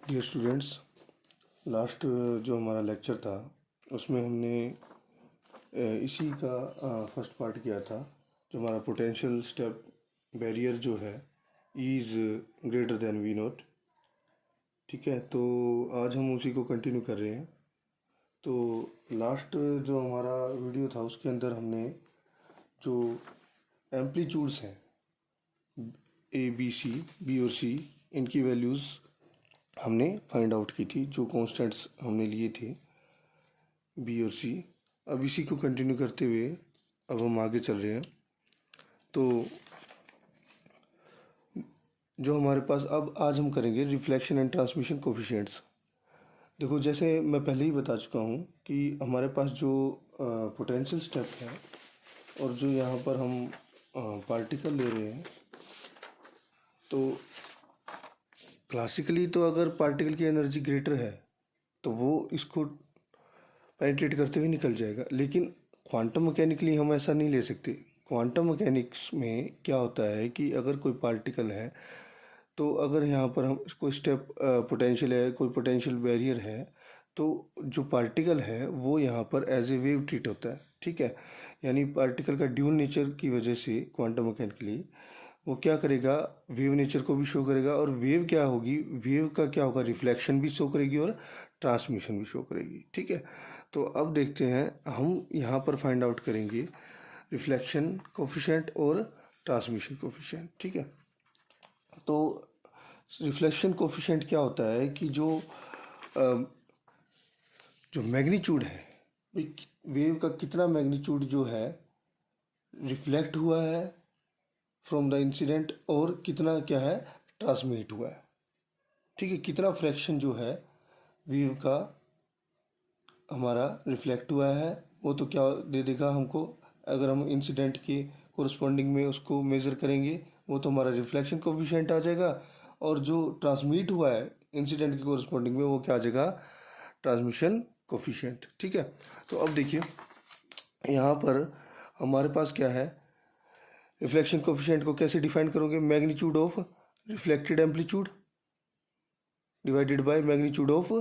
Dear students, last जो हमारा lecture था उसमें हमने इसी का फर्स्ट पार्ट किया था। जो हमारा पोटेंशियल स्टेप बैरियर जो है is greater than V naught. ठीक है, तो आज हम उसी को कंटिन्यू कर रहे हैं। तो लास्ट जो हमारा वीडियो था उसके अंदर हमने जो एम्पलीट्यूड्स हैं ए बी सी, बी और सी, इनकी वैल्यूज़ हमने फाइंड आउट की थी, जो कॉन्स्टेंट्स हमने लिए थे बी और सी। अब इसी को कंटिन्यू करते हुए अब हम आगे चल रहे हैं। तो जो हमारे पास अब आज हम करेंगे रिफ्लेक्शन एंड ट्रांसमिशन कोफिशिएंट्स। देखो, जैसे मैं पहले ही बता चुका हूँ कि हमारे पास जो पोटेंशियल स्टेप है और जो यहाँ पर हम पार्टिकल ले रहे हैं, तो क्लासिकली तो अगर पार्टिकल की एनर्जी ग्रेटर है तो वो इसको पेनिट्रेट करते हुए निकल जाएगा, लेकिन क्वांटम मैकेनिकली हम ऐसा नहीं ले सकते। क्वांटम मैकेनिक्स में क्या होता है कि अगर कोई पार्टिकल है तो अगर यहाँ पर हम कोई स्टेप पोटेंशियल है, कोई पोटेंशियल बैरियर है, तो जो पार्टिकल है वो यहाँ पर एज ए वेव ट्रीट होता है। ठीक है, यानी पार्टिकल का ड्यूल नेचर की वजह से क्वांटम मैकेनिकली वो क्या करेगा, वेव नेचर को भी शो करेगा। और वेव क्या होगी, वेव का क्या होगा, रिफ्लेक्शन भी शो करेगी और ट्रांसमिशन भी शो करेगी। ठीक है, तो अब देखते हैं, हम यहाँ पर फाइंड आउट करेंगे रिफ्लेक्शन कोफिशिएंट और ट्रांसमिशन कोफिशिएंट। ठीक है, तो रिफ्लेक्शन कोफिशिएंट क्या होता है कि जो मैग्नीट्यूड है, वेव का कितना मैग्नीट्यूड जो है रिफ्लेक्ट हुआ है फ्रॉम द इंसिडेंट और कितना क्या है ट्रांसमिट हुआ है। ठीक है, कितना फ्रैक्शन जो है वेव का हमारा रिफ्लेक्ट हुआ है वो तो क्या दे देगा हमको। अगर हम इंसिडेंट के कोरस्पॉन्डिंग में उसको मेज़र करेंगे वो तो हमारा रिफ्लेक्शन कोफिशिएंट आ जाएगा, और जो ट्रांसमिट हुआ है इंसिडेंट के कोरस्पॉन्डिंग में वो क्या आ जाएगा, ट्रांसमिशन कोफिशिएंट। ठीक है, तो अब देखिए यहाँ पर हमारे पास क्या है, रिफ्लेक्शन कोफिशिएंट को कैसे डिफाइन करोगे, magnitude of reflected amplitude divided by magnitude of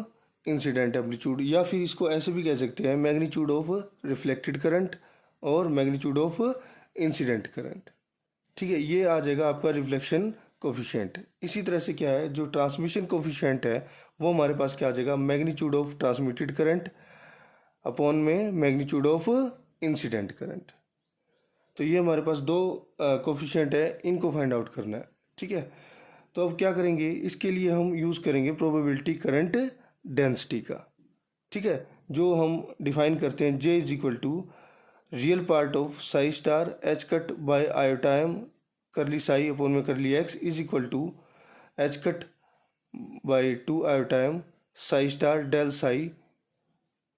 incident amplitude, या फिर इसको ऐसे भी कह सकते हैं मैग्नीट्यूड ऑफ रिफ्लेक्टेड करंट और मैग्नीट्यूड ऑफ इंसिडेंट करंट। ठीक है, ये आ जाएगा आपका रिफ्लेक्शन कोफिशिएंट। इसी तरह से क्या है, जो ट्रांसमिशन कोफिशिएंट है वो हमारे पास क्या आ जाएगा, magnitude of transmitted current upon में मैग्नीट्यूड ऑफ इंसिडेंट करंट। तो ये हमारे पास दो कोफिशिएंट है, इनको फाइंड आउट करना है। ठीक है, तो अब क्या करेंगे, इसके लिए हम यूज़ करेंगे प्रोबेबिलिटी करंट डेंसिटी का। ठीक है, जो हम डिफाइन करते हैं J is equal to real part of psi star h cut by iota time curly psi upon में curly x is equal to h cut by 2 iota time psi star del psi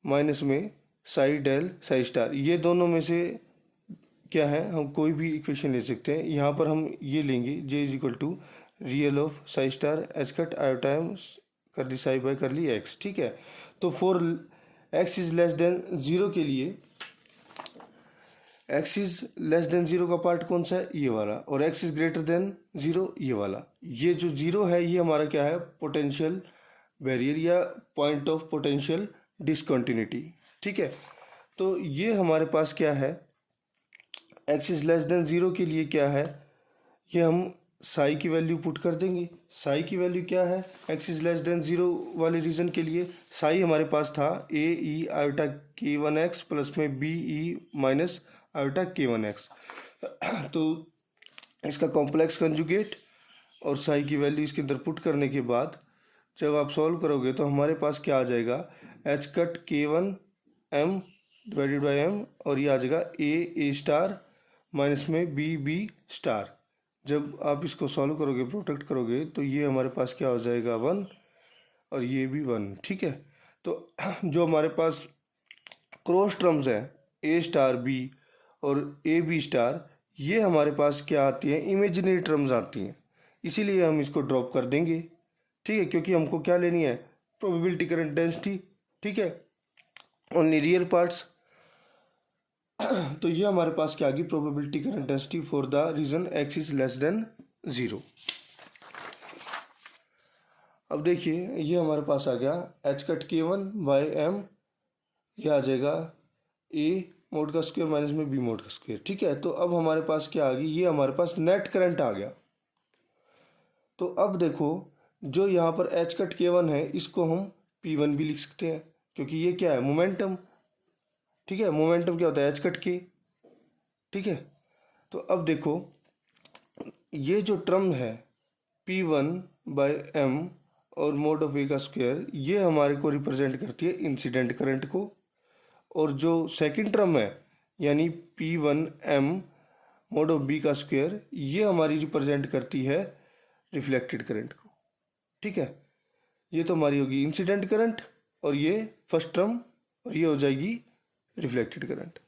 minus में psi del psi star. ये दोनों में से क्या है, हम कोई भी इक्वेशन ले सकते हैं। यहाँ पर हम ये लेंगे J is equal to real of psi star h cut iota time curly psi by curly x. ठीक है, तो for x is less than zero के लिए x is less than zero का पार्ट कौन सा है, ये वाला, और x is greater than zero, ये वाला। ये जो जीरो है ये हमारा क्या है, पोटेंशियल बैरियर या पॉइंट ऑफ पोटेंशियल डिसकंटिन्यूटी। ठीक है, तो ये हमारे पास क्या है, x is less than zero के लिए क्या है, ये हम साई की वैल्यू पुट कर देंगे। साई की वैल्यू क्या है, x is less than zero वाले रीजन के लिए साई हमारे पास था ए ई आयोटा के वन एक्स प्लस में बी ई माइनस आयोटा के वन एक्स। तो इसका कॉम्प्लेक्स कंजुगेट और साई की वैल्यू इसके अंदर पुट करने के बाद जब आप सॉल्व करोगे तो हमारे पास क्या आ जाएगा, h cut k one m divided by m, और ये आ जाएगा ए स्टार माइनस में बी स्टार। जब आप इसको सॉल्व करोगे, प्रोडक्ट करोगे, तो ये हमारे पास क्या हो जाएगा, वन, और ये भी वन। ठीक है, तो जो हमारे पास क्रॉस टर्म्स है ए स्टार बी और ए बी स्टार, ये हमारे पास क्या आती हैं, इमेजिनरी टर्म्स आती हैं, इसीलिए हम इसको ड्रॉप कर देंगे। ठीक है, क्योंकि हमको क्या लेनी है, प्रोबेबिलिटी करंट डेंसिटी। ठीक है, ओनली रियल पार्ट्स। तो ये हमारे पास क्या आ गई, probability current density for the region x is less than zero. अब देखिए ये हमारे पास आ गया एच कट K1/m, ये आ जाएगा ए मोड का स्क्वायर माइनस में बी मोड का स्क्वायर। ठीक है, तो अब हमारे पास क्या आ गई, ये हमारे पास नेट करंट आ गया। तो अब देखो जो यहाँ पर एच कट K1 है इसको हम P1 भी लिख सकते हैं, क्योंकि ये क्या है, मोमेंटम। ठीक है, मोमेंटम क्या होता है, एच कट K। ठीक है, तो अब देखो ये जो टर्म है P1/m और मोड ऑफ ए का स्क्वायर, ये हमारे को रिप्रेजेंट करती है इंसिडेंट करंट को, और जो सेकंड टर्म है यानी P1m मोड ऑफ बी का स्क्वायर, ये हमारी रिप्रेजेंट करती है रिफ्लेक्टेड करंट को। ठीक है, ये तो हमारी होगी इंसिडेंट करंट और ये फर्स्ट टर्म, और ये हो जाएगी रिफ्लेक्टेड करंट।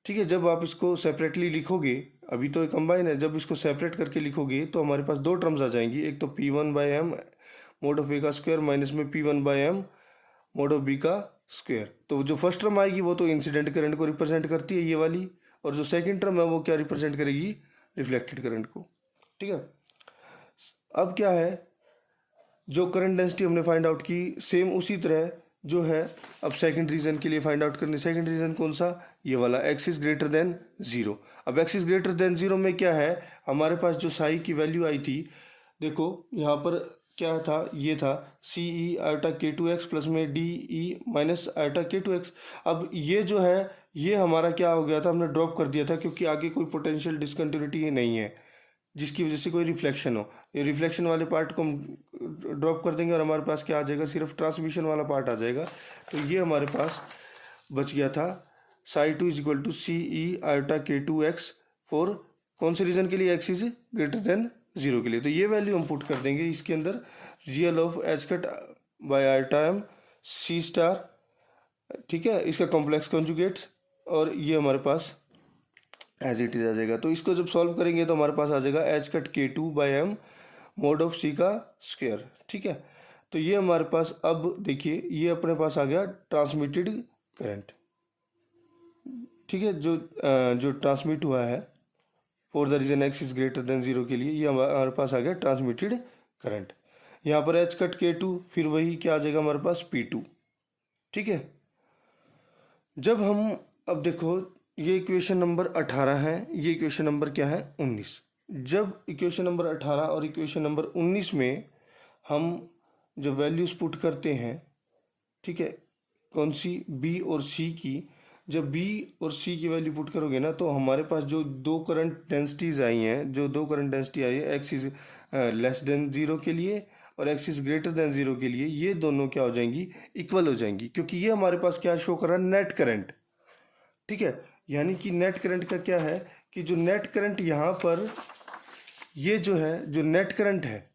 ठीक है, जब आप इसको सेपरेटली लिखोगे, अभी तो कंबाइन है, जब इसको सेपरेट करके लिखोगे तो हमारे पास दो टर्म्स आ जाएंगी, एक तो P1/m मोड ऑफ ए का स्क्वायर माइनस में P1/m मोड ऑफ बी का स्क्वायर। तो जो फर्स्ट टर्म आएगी वो तो इंसिडेंट करंट को रिप्रेजेंट करती है, ये वाली, और जो सेकंड टर्म है वो क्या रिप्रेजेंट करेगी, रिफ्लेक्टेड करंट को। ठीक है, अब क्या है, जो करंट डेंसिटी हमने फाइंड आउट की, सेम उसी तरह जो है अब सेकंड रीजन के लिए फाइंड आउट करनी। सेकंड रीजन कौन सा, ये वाला, x इज ग्रेटर देन 0। अब x इज ग्रेटर देन 0 में क्या है, हमारे पास जो साई की वैल्यू आई थी, देखो यहाँ पर क्या था, ये था CE आयोटा K2x प्लस में DE माइनस आयोटा K2x। अब ये जो है ये हमारा क्या हो गया था, हमने ड्रॉप कर दिया था, क्योंकि आगे कोई पोटेंशियल डिसकंटिन्यूटी नहीं है जिसकी वजह से कोई रिफ्लेक्शन हो। ये रिफ्लेक्शन वाले पार्ट को हम ड्रॉप कर देंगे और हमारे पास क्या आ जाएगा, सिर्फ ट्रांसमिशन वाला पार्ट आ जाएगा। तो ये हमारे पास बच गया था psi2 is equal to CE iota K2x for कौन से रीजन के लिए, x इज ग्रेटर देन 0 के लिए। तो ये वैल्यू हम पुट कर देंगे इसके अंदर, real of H cut bye iota m C star. ठीक है, इसका कॉम्प्लेक्स कॉन्जुगेट्स, और ये हमारे पास एज इट इज आ जाएगा। तो इसको जब सॉल्व करेंगे तो हमारे पास आ जाएगा h cut K2/m mode of C का स्क्वायर। ठीक है, तो ये हमारे पास, अब देखिए ये अपने पास आ गया ट्रांसमिटेड करंट। ठीक है, जो ट्रांसमिट हुआ है for the region x is greater than 0 के लिए, ये हमारे पास आ गया ट्रांसमिटेड करंट। यहाँ पर एच कट K2, फिर वही क्या आ जाएगा हमारे पास P2। ठीक है, जब हम, अब देखो ये इक्वेशन नंबर 18 है, ये इक्वेशन नंबर क्या है 19। जब इक्वेशन नंबर 18 और इक्वेशन नंबर 19 में हम जो वैल्यूज पुट करते हैं, ठीक है, कौन सी, बी और सी की, जब बी और सी की वैल्यू पुट करोगे ना, तो हमारे पास जो दो करंट डेंसिटीज आई हैं, जो दो करंट डेंसिटी आई है, एक्स इज लेस देन 0 के लिए और एक्स इज ग्रेटर देन 0 के लिए, ये दोनों क्या हो जाएंगी, इक्वल हो जाएंगी, क्योंकि ये हमारे पास क्या शो कर रहा है, नेट करंट। ठीक है, यानी कि नेट करंट का क्या है कि जो नेट करंट यहाँ पर, ये जो है, जो नेट करंट है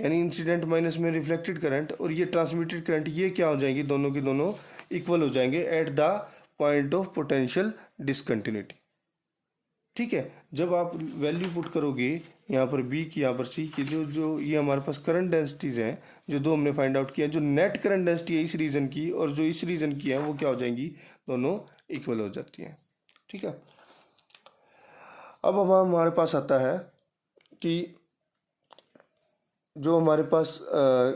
यानी इंसिडेंट माइनस में रिफ्लेक्टेड करंट, और ये ट्रांसमिटेड करंट, ये क्या हो जाएंगी, दोनों के दोनों इक्वल हो जाएंगे at the point of potential discontinuity. ठीक है, जब आप वैल्यू पुट करोगे यहाँ पर बी की, यहाँ पर सी की, जो ये हमारे पास करंट डेंसिटीज हैं, जो दो हमने फाइंड आउट किया, जो नेट करंट डेंसिटी है इस रीजन की और जो इस रीजन की है, वो क्या हो जाएंगी, दोनों इक्वल हो जाती हैं। ठीक है, अब हमारे पास आता है कि जो हमारे पास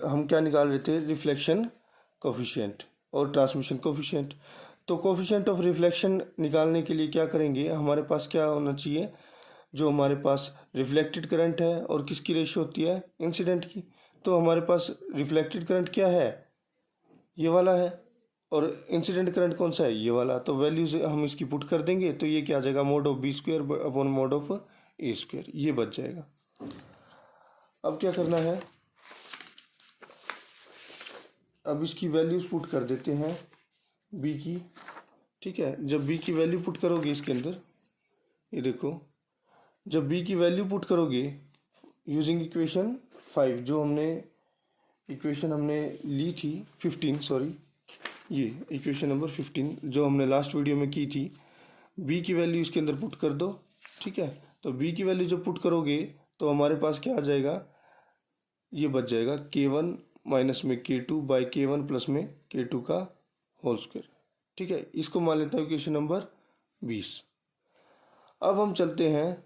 हम क्या निकाल रहे थे, रिफ्लेक्शन कोफिशिएंट और ट्रांसमिशन कोफिशिएंट। तो कोफिशिएंट ऑफ रिफ्लेक्शन निकालने के लिए क्या करेंगे, हमारे पास क्या होना चाहिए, जो हमारे पास रिफ्लेक्टेड करंट है और किसकी रेशियो होती है, इंसिडेंट की। तो हमारे पास रिफ्लेक्टेड करंट क्या है, ये वाला है, और इंसिडेंट करंट कौन सा है, ये वाला। तो वैल्यूज हम इसकी पुट कर देंगे, तो ये क्या आ जाएगा, mode of b square upon mode of a square, ये बच जाएगा। अब क्या करना है, अब इसकी वैल्यूज पुट कर देते हैं बी की। ठीक है, जब बी की वैल्यू पुट करोगे इसके अंदर, ये देखो, जब बी की वैल्यू पुट करोगे यूजिंग इक्वेशन 5, जो हमने इक्वेशन हमने ली थी 15, सॉरी, ये इक्वेशन नंबर 15 जो हमने लास्ट वीडियो में की थी, बी की वैल्यू इसके अंदर पुट कर दो। ठीक है, तो बी की वैल्यू जब पुट करोगे तो हमारे पास क्या आ जाएगा, ये बच जाएगा K1 माइनस में K2 बाई K1 प्लस में K2 का होल स्क्वायर। ठीक है, इसको मान लेता हूँ इक्वेशन नंबर 20। अब हम चलते हैं,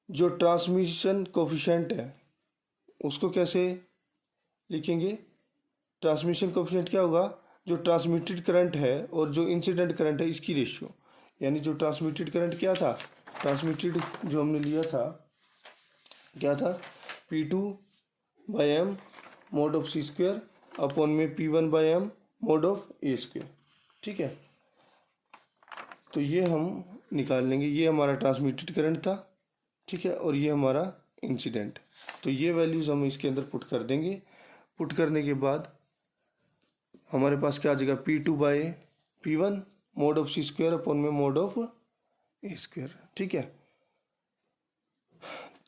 जो ट्रांसमिशन कोफिशिएंट है उसको कैसे लिखेंगे ट्रांसमिशन कोफिशिएंट क्या होगा, जो ट्रांसमिटेड करंट है और जो इंसिडेंट करंट है इसकी रेशियो, यानी जो ट्रांसमिटेड करंट क्या था, ट्रांसमिटेड जो हमने लिया था क्या था, P2/m mod of C square upon में P1/m mod of A square. ठीक है, तो ये हम निकाल लेंगे, ये हमारा ट्रांसमिटेड करंट था। ठीक है, और ये हमारा इंसिडेंट, तो ये वैल्यूज़ हम इसके अंदर पुट कर देंगे। पुट करने के बाद हमारे पास क्या आ जाएगा, P2/P1 mod of C square upon में mod ऑफ A स्क्वेयर। ठीक है,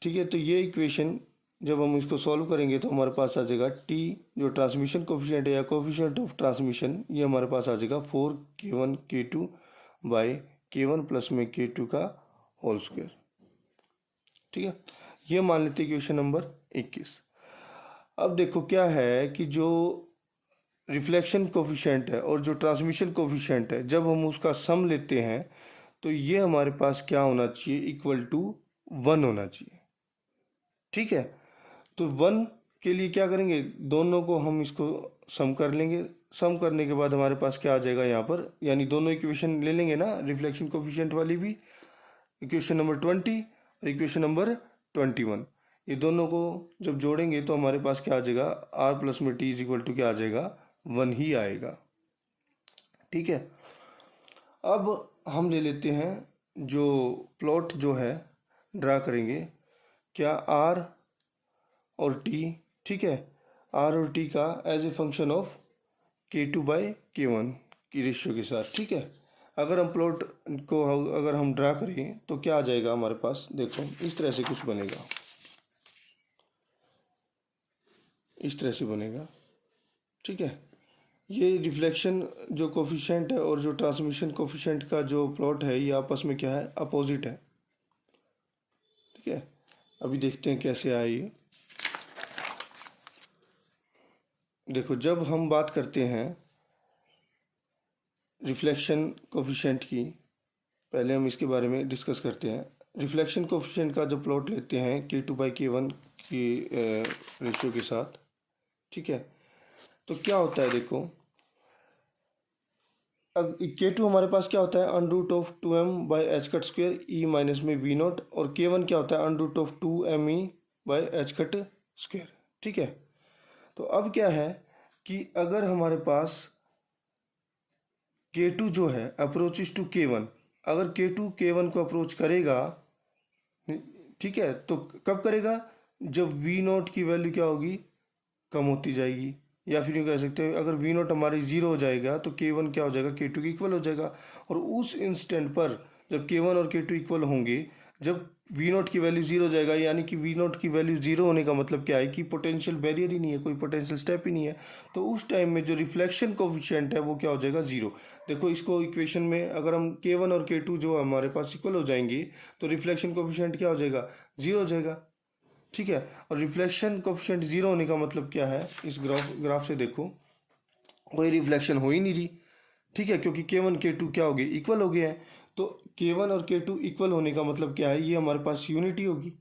ठीक है, तो ये इक्वेशन जब हम इसको सॉल्व करेंगे तो हमारे पास आ जाएगा T जो ट्रांसमिशन कोफिशिएंट है या कोफिशिएंट ऑफ ट्रांसमिशन, ये हमारे पास आ जाएगा 4k1k2/k1 प्लस में k2 का होल स्क्वेयर। ठीक है, ये मान लेते हैं इक्वेशन नंबर 21। अब देखो क्या है कि जो रिफ्लेक्शन कोफिशिएंट है और जो ट्रांसमिशन कोफिशिएंट है, जब हम उसका सम लेते हैं तो ये हमारे पास क्या होना चाहिए, इक्वल टू 1 होना चाहिए। ठीक है, तो 1 के लिए क्या करेंगे, दोनों को हम इसको सम कर लेंगे। सम करने के बाद हमारे पास क्या आ जाएगा यहाँ पर, यानी दोनों इक्वेशन ले लेंगे ना, रिफ्लेक्शन कोफिशिएंट वाली भी, इक्वेशन नंबर 20 और इक्वेशन नंबर 21, ये दोनों को जब जोड़ेंगे तो हमारे पास क्या आ जाएगा, r प्लस में t इज इक्वल टू क्या आ जाएगा, 1 ही आएगा। ठीक है, अब हम ले लेते हैं जो प्लॉट जो है ड्रा करेंगे, क्या r और t, ठीक है, r और t का as a function of k2/k1 की रेशियो के साथ। ठीक है, अगर हम प्लॉट को अगर हम ड्रा करें तो क्या आ जाएगा हमारे पास, देखो इस तरह से कुछ बनेगा, इस तरह से बनेगा। ठीक है, ये रिफ्लेक्शन जो कोफिशिएंट है और जो ट्रांसमिशन कोफिशिएंट का जो प्लॉट है ये आपस में क्या है, अपोजिट है। ठीक है, अभी देखते हैं कैसे आए ये। देखो जब हम बात करते हैं रिफ्लेक्शन कोफिशिएंट की, पहले हम इसके बारे में डिस्कस करते हैं। रिफ्लेक्शन कोफिशिएंट का जो प्लॉट लेते हैं k2/k1 की रेशियो के साथ। ठीक है, तो क्या होता है, देखो k2 हमारे पास क्या होता है, √2m/h² e माइनस में v0, और k1 क्या होता है, √2me/h²। ठीक है, तो अब क्या है कि अगर हमारे पास k2 जो है अप्रोचेस टू k1, अगर k2 k1 को अप्रोच करेगा, ठीक है, तो कब करेगा, जब v0 की वैल्यू क्या होगी, कम होती जाएगी, या फिर यूँ कह सकते हैं अगर v0 हमारी 0 हो जाएगा तो k1 क्या हो जाएगा, k2 के इक्वल हो जाएगा। और उस इंस्टेंट पर जब k1 और k2 इक्वल होंगे, जब v0 की वैल्यू 0 हो जाएगा, यानी कि v0 की वैल्यू 0 होने का मतलब क्या है कि पोटेंशियल बैरियर ही नहीं है, कोई पोटेंशियल स्टेप ही नहीं है, तो उस टाइम में जो रिफ्लेक्शन कोफिशिएंट है वो क्या हो जाएगा, 0। देखो इसको इक्वेशन में अगर हम k1 और k2 जो हमारे पास इक्वल हो जाएंगे तो रिफ्लेक्शन कोफिशिएंट क्या हो जाएगा, 0 हो जाएगा। ठीक है, और रिफ्लेक्शन कोफिशिएंट 0 होने का मतलब क्या है, इस ग्राफ से देखो कोई रिफ्लेक्शन हो ही नहीं रही। ठीक है, क्योंकि k1 k2 क्या हो गए, इक्वल हो गए हैं, तो k1 और k2 इक्वल होने का मतलब क्या है, ये हमारे पास यूनिटी होगी,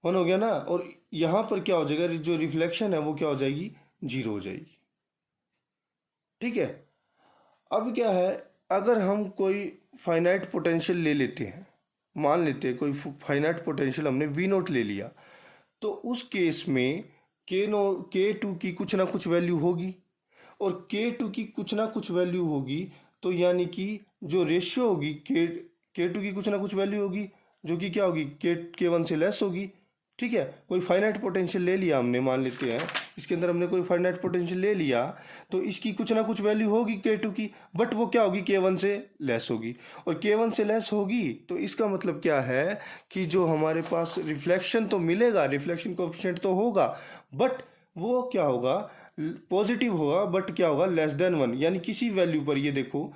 1 हो गया ना, और यहाँ पर क्या हो जाएगा, जो रिफ्लेक्शन है वो क्या हो जाएगी, 0 हो जाएगी। ठीक है, अब क्या है, अगर हम कोई फाइनाइट पोटेंशियल ले लेते हैं, मान लेते हैं कोई फाइनाइट पोटेंशियल हमने v0 ले लिया, तो उस केस में k2 की कुछ ना कुछ वैल्यू होगी, और k2 की कुछ ना कुछ वैल्यू होगी, तो यानी कि जो रेशियो होगी k2 की कुछ ना कुछ वैल्यू होगी जो कि क्या होगी, k1 से लेस होगी। ठीक है, कोई फाइनाइट पोटेंशियल ले लिया हमने, मान लेते हैं इसके अंदर हमने कोई फाइनाइट पोटेंशियल ले लिया, तो इसकी कुछ ना कुछ वैल्यू होगी k2 की, बट वो क्या होगी, k1 से लेस होगी, और k1 से लेस होगी तो इसका मतलब क्या है कि जो हमारे पास रिफ्लेक्शन तो मिलेगा, रिफ्लेक्शन कोएफिशिएंट तो होगा, बट वो क्या होगा, पॉजिटिव होगा, बट क्या होगा, लेस देन 1, यानी किसी वैल्यू पर, ये देखो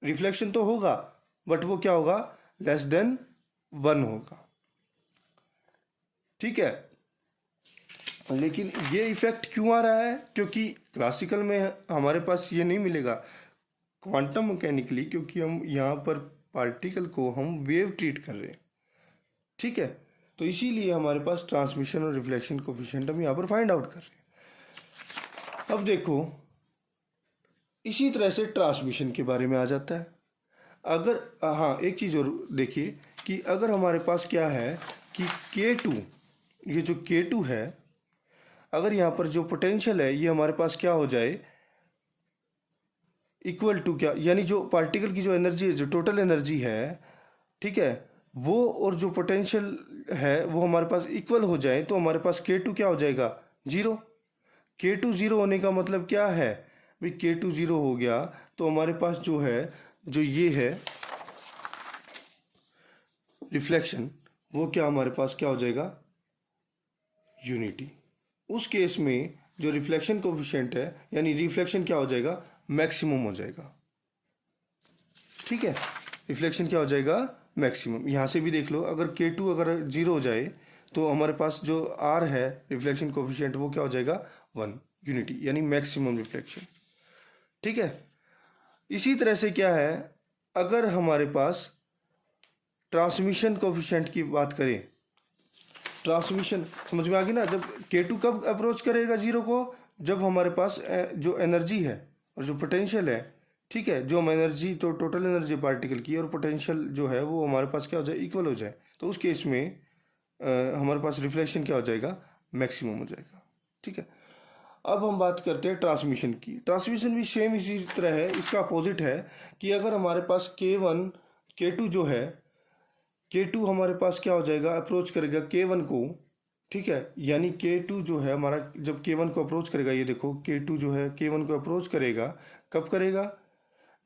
रिफ्लेक्शन तो होगा बट वो क्या होगा, लेस देन 1 होगा। ठीक है, लेकिन ये इफेक्ट क्यों आ रहा है, क्योंकि क्लासिकल में हमारे पास ये नहीं मिलेगा, क्वांटम मैकेनिकली, क्योंकि हम यहाँ पर पार्टिकल को हम वेव ट्रीट कर रहे हैं। ठीक है, तो इसीलिए हमारे पास ट्रांसमिशन और रिफ्लेक्शन कोफिशिएंट हम यहाँ पर फाइंड आउट कर रहे हैं। अब देखो इसी तरह से ट्रांसमिशन के बारे में आ जाता है। अगर हाँ एक चीज़ और देखिए कि अगर हमारे पास क्या है कि K2, ये जो K2 है, अगर यहाँ पर जो पोटेंशियल है ये हमारे पास क्या हो जाए, इक्वल टू क्या, यानी जो पार्टिकल की जो एनर्जी है, जो टोटल एनर्जी है, ठीक है, वो और जो पोटेंशियल है वो हमारे पास इक्वल हो जाए, तो हमारे पास K2 क्या हो जाएगा, जीरो। K2 जीरो होने का मतलब क्या है भाई, K2 जीरो हो गया तो हमारे पास जो है, जो ये है रिफ्लेक्शन, वो क्या हमारे पास क्या हो जाएगा, यूनिटी। उस केस में जो रिफ्लेक्शन कोफिशिएंट है यानी रिफ्लेक्शन क्या हो जाएगा, मैक्सिमम हो जाएगा। ठीक है, रिफ्लेक्शन क्या हो जाएगा, मैक्सिमम। यहाँ से भी देख लो, अगर K2 अगर जीरो हो जाए तो हमारे पास जो R है रिफ्लेक्शन कोफिशिएंट वो क्या हो जाएगा, 1, यूनिटी, यानी मैक्सिमम रिफ्लेक्शन। ठीक है, इसी तरह से क्या है, अगर हमारे पास ट्रांसमिशन कोफिशिएंट की बात करें, ट्रांसमिशन समझ में आ गई ना, जब K2 कब अप्रोच करेगा जीरो को, जब हमारे पास जो एनर्जी है और जो पोटेंशियल है, ठीक है, जो हम एनर्जी तो टोटल एनर्जी पार्टिकल की और पोटेंशियल जो है वो हमारे पास क्या हो जाए, इक्वल हो जाए, तो उस केस में हमारे पास रिफ्लेक्शन क्या हो जाएगा, मैक्सिमम हो जाएगा। ठीक है, अब हम बात करते हैं ट्रांसमिशन की। ट्रांसमिशन भी सेम इसी तरह है, इसका अपोजिट है कि अगर हमारे पास K1 K2 जो है, K2 हमारे पास क्या हो जाएगा, अप्रोच करेगा K1 को। ठीक है, यानी K2 जो है हमारा जब K1 को अप्रोच करेगा, ये देखो K2 जो है K1 को अप्रोच करेगा, कब करेगा,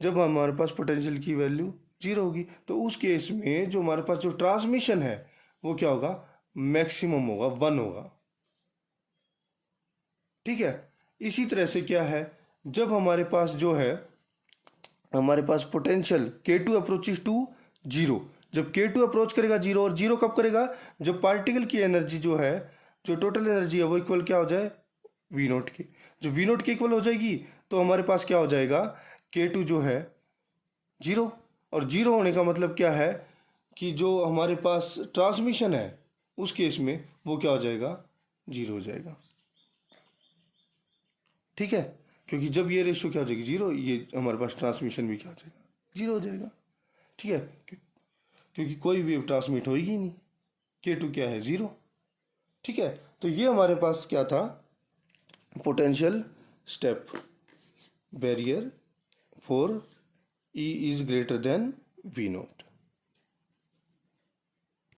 जब हमारे पास पोटेंशियल की वैल्यू जीरो होगी, तो उस केस में जो हमारे पास जो ट्रांसमिशन है वो क्या होगा, मैक्सिमम होगा, 1 होगा। ठीक है, इसी तरह से क्या है, जब हमारे पास जो है, हमारे पास potential K2 approaches to zero, जब K2 अप्रोच करेगा जीरो, और जीरो कब करेगा, जब पार्टिकल की एनर्जी जो है, जो टोटल एनर्जी है वो इक्वल क्या हो जाए, V0 के। जब V0 के इक्वल हो जाएगी तो हमारे पास क्या हो जाएगा, K2 जो है जीरो, और जीरो होने का मतलब क्या है कि जो हमारे पास ट्रांसमिशन है उस केस में वो क्या हो जाएगा, जीरो हो जाएगा। ठीक है, क्योंकि जब ये रेशियो क्या हो जाएगी, जीरो, ये हमारे पास ट्रांसमिशन भी क्या हो जाएगा, जीरो हो जाएगा। ठीक है, क्योंकि कोई वेव ट्रांसमिट होगी नहीं, K2 क्या है, जीरो। ठीक है, तो ये हमारे पास क्या था, potential step barrier for E is greater then V0।